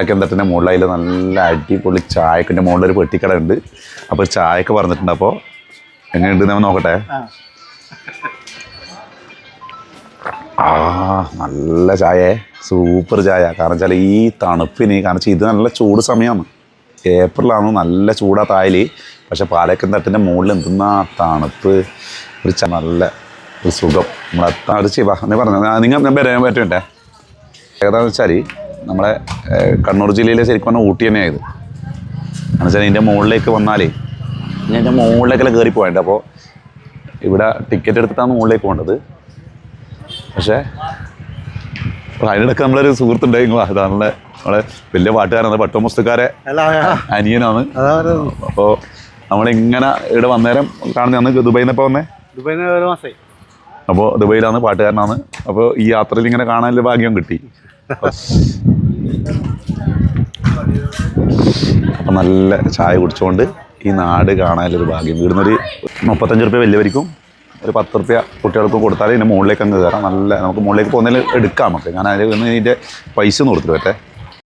എന്താ മുകളിൽ നല്ല അടിപൊളി ചായക്കിൻ്റെ മുകളിലൊരു പെട്ടിക്കട ഉണ്ട്. അപ്പോൾ ചായക്ക് പറഞ്ഞിട്ടുണ്ട്. അപ്പോൾ എങ്ങനെയുണ്ട് നമ്മൾ നോക്കട്ടെ. നല്ല ചായ, സൂപ്പർ ചായ. കാരണം വെച്ചാൽ ഈ തണുപ്പിന്, കാരണം വെച്ചാൽ ഇത് നല്ല ചൂട് സമയമാണ്, ഏപ്രിലാണ്, നല്ല ചൂടാ തായൽ. പക്ഷെ പാലക്കൻ തട്ടിൻ്റെ മുകളിൽ എന്തെന്നാ തണുപ്പ്, ഒരു നല്ല ഒരു സുഖം. നമ്മളെത്താൻ ഒരു ചിവ എന്ന് പറഞ്ഞു നിങ്ങൾ ഞാൻ വരാൻ പറ്റുമേ. ഏതാണെന്ന് വെച്ചാൽ നമ്മളെ കണ്ണൂർ ജില്ലയിലെ ശരിക്കും പറഞ്ഞാൽ ഊട്ടി തന്നെയായത്. എന്ന് വെച്ചാൽ ഇതിൻ്റെ മുകളിലേക്ക് വന്നാൽ ഞാൻ എൻ്റെ മുകളിലേക്കെല്ലാം കയറി പോകേണ്ടത്. അപ്പോൾ ഇവിടെ ടിക്കറ്റ് എടുത്തിട്ടാണ് മുകളിലേക്ക് പോകേണ്ടത്. പക്ഷേ അതിനിടയ്ക്ക് നമ്മളൊരു സുഹൃത്തുണ്ടായിരുന്നു. അതാണ് നമ്മളെ വലിയ പാട്ടുകാരാണ്, പട്ടുമുസ്തുക്കാരെ അനിയനാണ്. അപ്പോൾ നമ്മളിങ്ങനെ ഇവിടെ വന്നേരം കാണുന്ന അന്ന് ദുബൈയിൽ നിന്ന് ഇപ്പോൾ വന്നേ, ദുബൈയിൽ ഒരു മാസമായി. അപ്പോൾ ദുബൈയിലാണ്, പാട്ടുകാരനാണ്. അപ്പോൾ ഈ യാത്രയിൽ ഇങ്ങനെ കാണാനുള്ള ഭാഗ്യം കിട്ടി. അപ്പം നല്ല ചായ കുടിച്ചുകൊണ്ട് ഈ നാട് കാണാനുള്ളൊരു ഭാഗ്യം. ഇവിടുന്നൊരു 35 റുപ്യ വലിയവർക്കും ഒരു 10 റുപ്യ കുട്ടികൾക്കും കൊടുത്താൽ ഇതിൻ്റെ മുകളിലേക്ക് അങ്ങ് കയറാം. നല്ല നമുക്ക് മുകളിലേക്ക് പോകുന്നതിൽ എടുക്കാം നമുക്ക്. കാരണം അതിൽ ഇതിൻ്റെ പൈസ ഒന്നും കൊടുത്തിട്ട് പറ്റേ.